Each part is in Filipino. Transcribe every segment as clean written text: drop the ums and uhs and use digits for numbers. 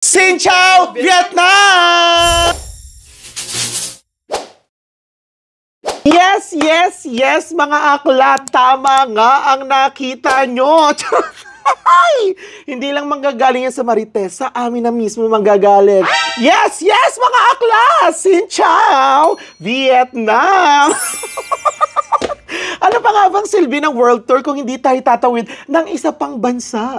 Xin chào Vietnam! Yes, mga akla, tama nga ang nakita nyo. Hindi lang manggagaling yan sa Marites, sa amin na mismo manggagaling. Yes, mga akla! Xin chào Vietnam! Ano pa nga bang silbi ng world tour kung hindi tayo tatawid ng isa pang bansa?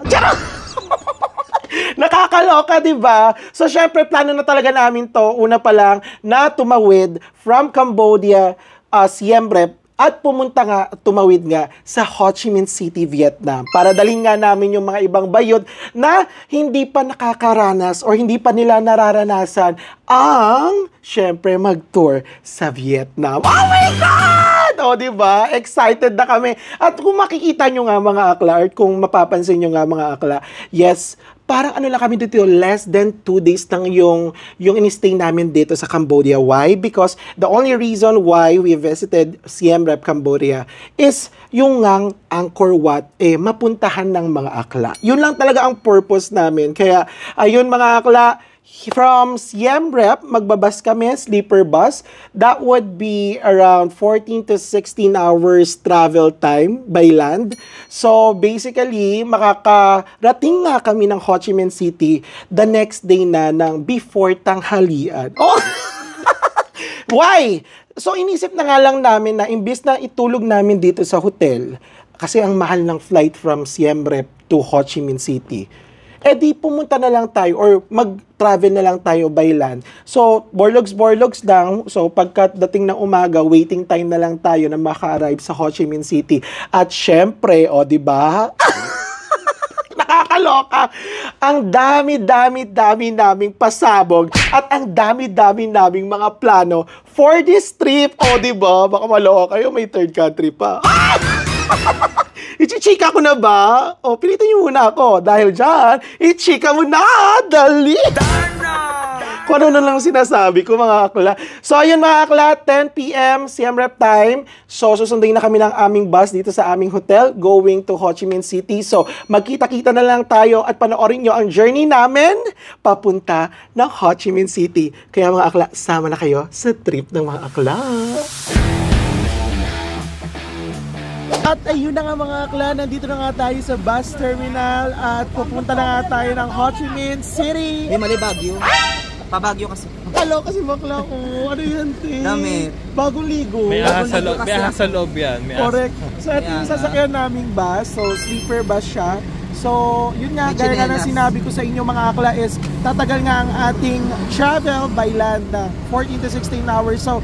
Nakakaloka, di ba? So, syempre, plano na talaga namin to. Una pa lang, na tumawid from Cambodia, Siem Reap, at pumunta nga, tumawid nga sa Ho Chi Minh City, Vietnam. Para dalhin nga namin yung mga ibang bayod na hindi pa nakakaranas or hindi pa nila nararanasan ang, syempre, mag-tour sa Vietnam. Oh my God! O, diba? Excited na kami. At kung makikita nyo nga mga akla, or kung mapapansin nyo nga mga akla, yes, parang ano lang kami dito, less than 2 days lang yung in-stay namin dito sa Cambodia. Why? Because the only reason why we visited Siem Reap, Cambodia is yung ngang Angkor Wat, mapuntahan ng mga akla. Yun lang talaga ang purpose namin. Kaya, ayun mga akla, from Siem Reap, magbabas kami, sleeper bus. That would be around 14 to 16 hours travel time by land. So, basically, makakarating nga kami ng Ho Chi Minh City the next day na ng before tanghalian. Oh! Why? So, inisip na nga lang namin na imbis na itulog namin dito sa hotel, kasi ang mahal ng flight from Siem Reap to Ho Chi Minh City, di pumunta na lang tayo or mag-travel na lang tayo by land. So, borlogs lang. So, pagkadating ng umaga, waiting time na lang tayo na maka-arrive sa Ho Chi Minh City. At syempre, di ba? Nakakaloka. Ang dami naming pasabog at ang dami naming mga plano for this trip. Di ba? Baka maloka kayo, may third country pa. Ichichika ko na ba? Pilitin niyo muna ako. Dahil dyan, ichika mo na! Dali! Kung ano na lang sinasabi ko, mga akla. So, ayun mga akla, 10 p.m. Siem Reap time. So, susundin na kami ng aming bus dito sa aming hotel going to Ho Chi Minh City. So, magkita-kita na lang tayo at panoorin nyo ang journey namin papunta ng Ho Chi Minh City. Kaya mga akla, sama na kayo sa trip ng mga akla. At ayun na nga mga akla, nandito na nga tayo sa bus terminal at pupunta na nga tayo ng Ho Chi Minh City. May mali Baguio. Pabagyo kasi. Hello kasi bakla ko. Ano yan, te? Damit. Bagong ligo. May ahas sa loob yan. Correct. So ito yung sasakyan naming bus. So sleeper bus siya. So yun nga, gaya nga na sinabi ko sa inyo mga akla is tatagal nga ang ating travel by land na 14 to 16 hours. So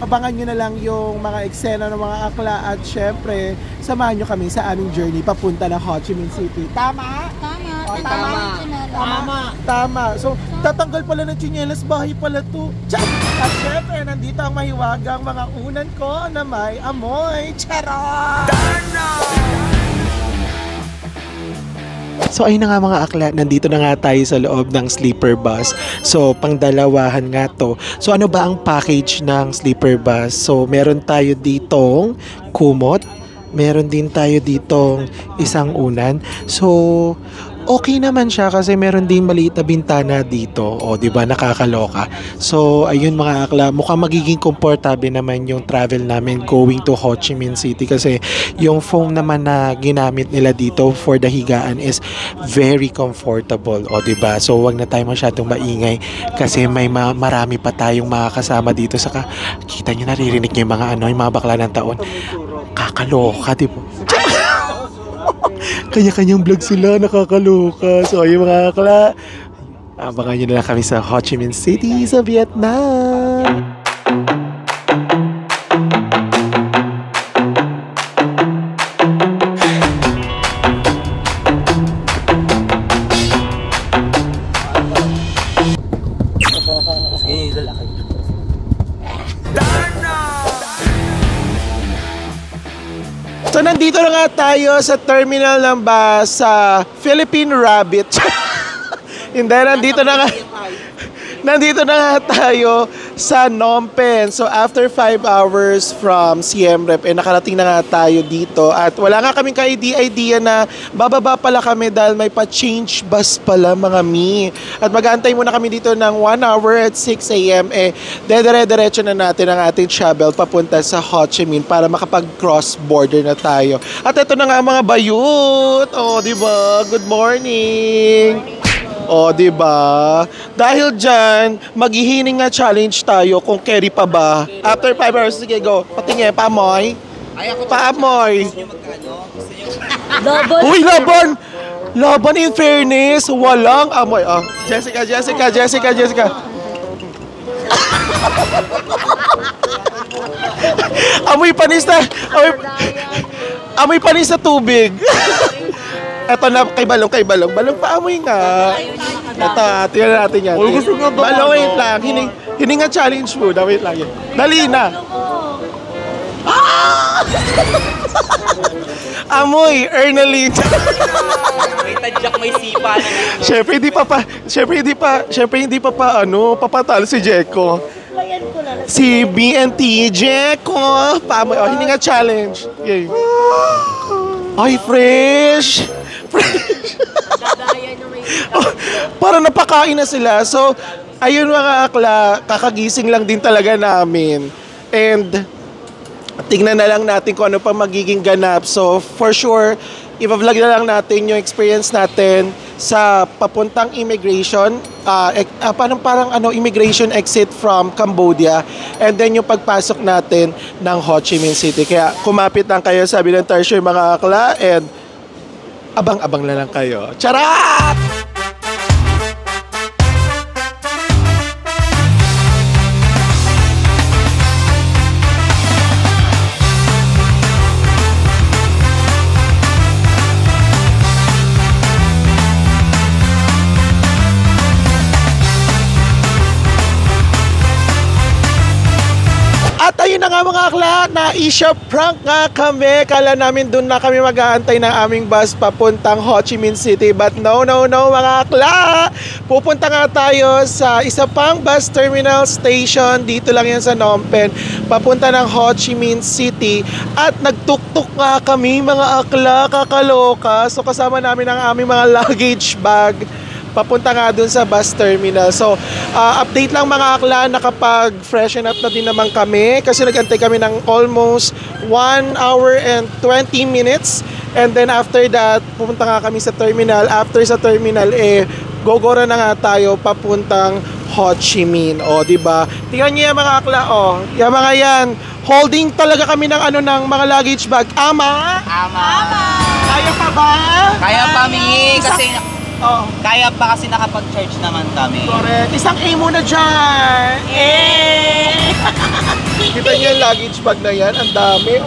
abangan nyo na lang yung mga eksena ng mga akla at syempre, samahan nyo kami sa aming journey papunta ng Ho Chi Minh City. Tama? Tama. So, tatanggal pala ng tsinelas, bahay pala to. At syempre, nandito ang mahiwagang mga unan ko na may amoy. Charot! So ayun na nga mga akla, nandito na nga tayo sa loob ng sleeper bus. So pangdalawahan nga to. So ano ba ang package ng sleeper bus? So meron tayo ditong kumot, meron din tayo ditong isang unan. So okay naman siya kasi meron din maliit na bintana dito. Di ba nakakaloka? So, ayun mga akla, mukhang magiging komportable naman yung travel namin going to Ho Chi Minh City kasi yung foam naman na ginamit nila dito for the higaan is very comfortable. Di ba? So, wag na tayo masyadong maingay kasi may marami pa tayong mga kasama dito. Saka, kita nyo, naririnig nyo yung mga yung mga bakla ng taon. Kakaloka, di ba? Kanya-kanyang vlog sila, nakakaloka. So, ayun mga akla, abangan nyo na lang kami sa Ho Chi Minh City sa Vietnam. So, nandito na nga tayo sa terminal ng bus sa Philippine Rabbit. Hindi, nandito na nga tayo sa Phnom Penh. So after 5 hours from Siem Reap, nakarating na nga tayo dito at wala nga kaming ka-idea na bababa pala kami dahil may pa-change bus pala mga mi. At mag-aantay muna kami dito ng 1 hour at 6 a.m. Dedire-diretso na natin ang ating travel papunta sa Ho Chi Minh para makapag-cross border na tayo. At ito na nga mga bayut. Oh, di ba? Good morning. Oh, di ba? Dahil dyan, maghihining nga challenge tayo kung carry pa ba. After 5 hours, sige, go. Patingin, paamoy. Paamoy. Double. Uy, laban! Laban in fairness, walang amoy. Oh, Jessica. Amoy panis na. Amoy panis sa tubig. Eto na, kay Balong. Balong, paamoy nga. Eto, tingnan natin yan. Balong, wait lang. Hininga challenge mo. Wait lang yan. Dali na. Amoy, Ernaline. May tadyak, may sipa na. Siyempre hindi pa papatalo si Jeko. Si BNT Jeko. Paamoy, hininga challenge. Okay. Ay, fresh. Para napakain na sila. So, ayun mga akla, kakagising lang din talaga namin. And, tingnan na lang natin kung ano pa magiging ganap. So, for sure, i-vlog na lang natin yung experience natin sa papuntang immigration, immigration exit from Cambodia, and then yung pagpasok natin ng Ho Chi Minh City. Kaya kumapit lang kayo sa Bilang Treasure mga akla, and abang-abang na lang kayo. Charot! Ayun na nga mga akla, na-isha prank nga kami. Kala namin doon na kami mag-aantay ng aming bus papuntang Ho Chi Minh City. But no mga akla. Pupunta nga tayo sa isa pang bus terminal station. Dito lang yan sa Phnom Penh. Papunta ng Ho Chi Minh City. At nagtuktok nga kami mga akla, kakaloka. So kasama namin ang aming mga luggage bag. Papunta nga dun sa bus terminal. So, update lang mga akla, nakapag-freshen up na din naman kami kasi nag-antay kami ng almost 1 hour and 20 minutes. And then after that, pupunta nga kami sa terminal. After sa terminal, gogora na nga tayo papuntang Ho Chi Minh. O, diba? Tingnan niyo yung mga akla, yung mga yan. Holding talaga kami ng mga luggage bag. Ama? Kaya pa ba? Kaya pa, Mi. Kasi kaya pa kasi nakapag-charge naman kami. Correct. Isang A muna dyan. Kita niyo yung luggage bag na yan. Ang dami,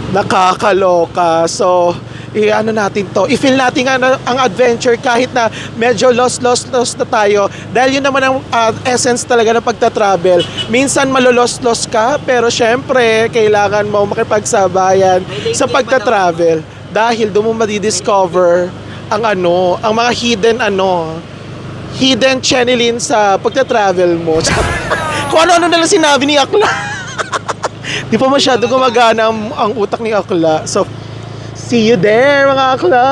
Nakakaloka. So, natin to. I-feel natin ang adventure kahit na medyo lost na tayo. Dahil yun naman ang essence talaga ng pagta-travel. Minsan malolost ka, pero syempre, kailangan mo makipagsabayan sa pagta-travel. Dahil doon mo madidiscover ang mga hidden channelin sa pagta-travel mo. Kung ano nalang sinabi ni Akla. Di pa masyado gumagana ang utak ni Akla. So, see you there mga Akla!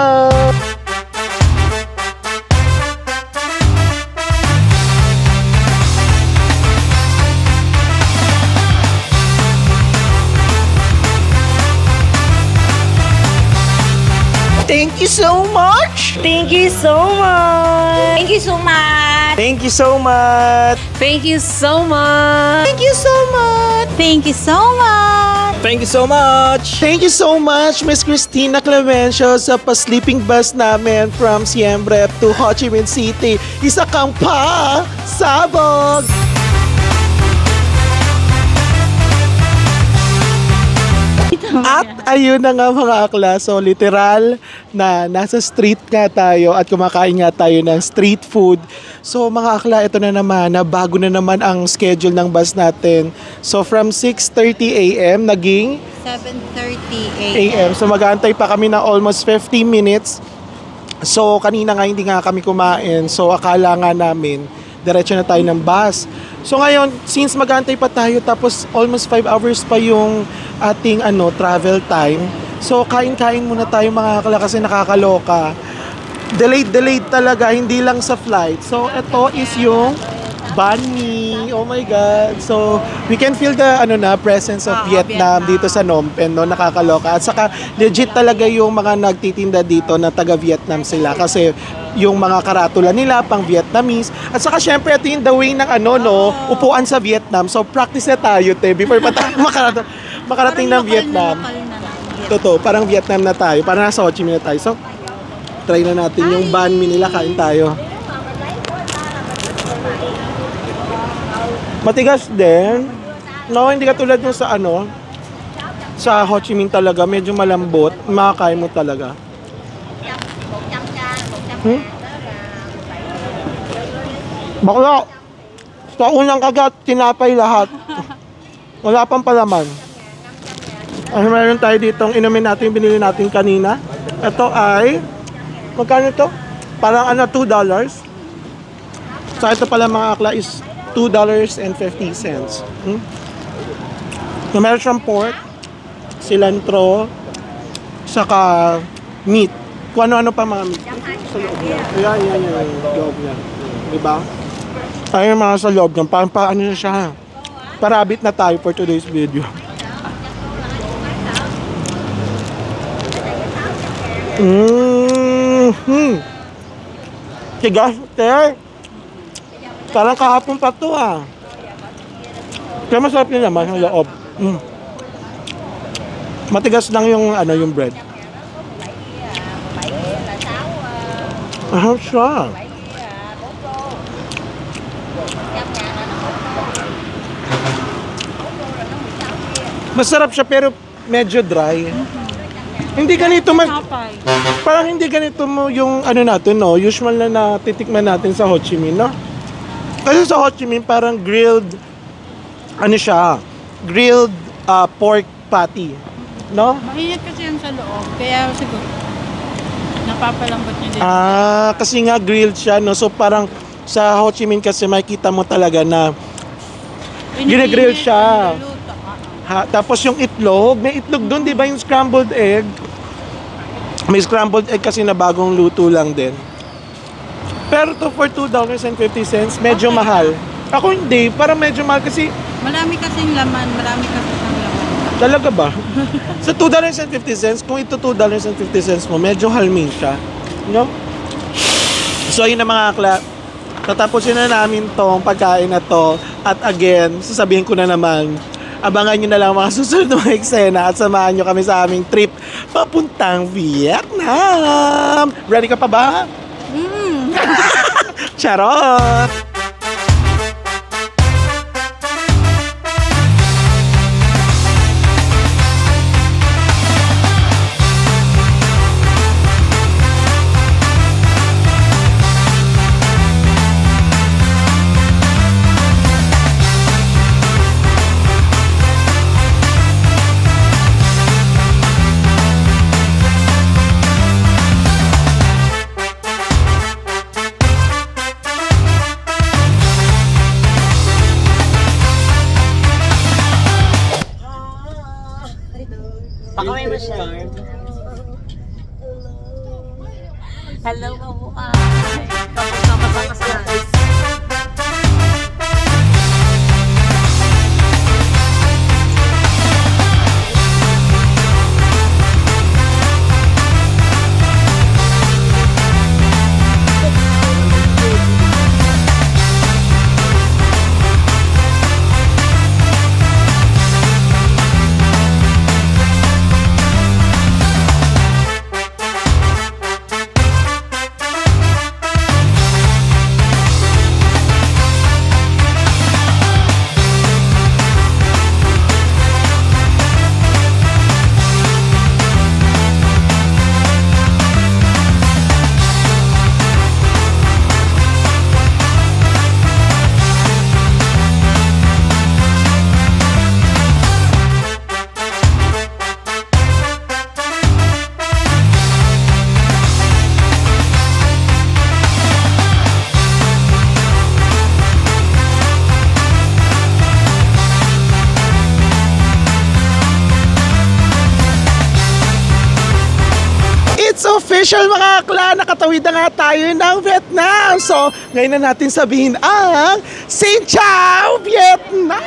Thank you so much! Thank you so much. Thank you so much. Thank you so much! Thank you so much. Thank you so much! Thank you so much. Thank you so much! Thank you so much, Miss Christina Clemencio, sa pa-sleeping bus namin from Siem Reap to Ho Chi Minh City. Isa kang sabog! At ayun na nga mga akla, so literal na nasa street nga tayo at kumakain nga tayo ng street food. So mga akla, ito na naman, na bago na naman ang schedule ng bus natin. So from 6:30 a.m. naging 7:30 a.m. So mag-aantay pa kami na almost 50 minutes. So kanina nga hindi nga kami kumain. So akala nga namin diretso na tayo ng bus. So ngayon, since mag-aantay pa tayo, tapos almost 5 hours pa yung ating travel time, so kain-kain muna tayo mga akla kasi nakakaloka. Delayed talaga, hindi lang sa flight. So ito is yung banh mi. Oh my God. So, we can feel the presence of Vietnam dito sa Phnom Penh, no? Nakakaloka. At saka legit talaga yung mga nagtitinda dito na taga Vietnam sila kasi yung mga karatula nila pang Vietnamese. At saka syempre ito yung the way ng upuan sa Vietnam. So, practice na tayo, before pa tayo makarating ng Vietnam. Totoo, parang Vietnam na tayo. Parang nasa Ho Chi Minh na tayo. So, try na natin yung banh mi nila, kain tayo. Matigas din. No, hindi katulad nung sa sa Ho Chi Minh talaga, medyo malambot. Makakain mo talaga. Bakla. Sa unang kagat, tinapay lahat. Wala pang palaman. Ay, meron tayo ditong inumin natin, binili natin kanina. Ito ay, magkano ito? Parang $2. So ito pala mga akla is $2.50. So, meron siyang pork, cilantro, saka meat. Kung ano-ano pa mga meat. Sa loob niya. Yan, loob niya. Diba? Ayun mga sa loob niya. Parang paano na siya. Parabit na tayo for today's video. Tigas, parang kahapon pa to Kaya masarap yun naman ang loob. Matigas lang yung yung bread. Siya. Masarap siya pero medyo dry. Hindi ganito parang hindi ganito mo yung natin, no? Usual na natitikman natin sa Ho Chi Minh, no? Kasi sa Ho Chi Minh parang grilled grilled pork patty, no? Mainit kasi yan sa loob, kaya siguro napapalambot niya din. Kasi nga grilled siya, no? So parang sa Ho Chi Minh kasi makikita mo talaga na gine-grill siya. Tapos yung itlog, may itlog doon, di ba yung scrambled egg? May scrambled egg kasi na bagong luto lang din. Pero to for $2.50, medyo mahal. Ako hindi, parang medyo mahal kasi... Marami kasing laman, Talaga ba? Sa $2.50, kung ito $2.50 mo, medyo halming siya. No? So yun na mga akla. Tatapusin na namin tong pagkain na to. At again, sasabihin ko na naman, abangan nyo na lang mga susunod na mga eksena at samahan nyo kami sa aming trip papuntang Vietnam. Ready ka pa ba? Charot! Hello, mabuhay. Kapag sa official mga akla, nakatawid na nga tayo ng Vietnam. So, ngayon na natin sabihin ang Xin Chào Vietnam!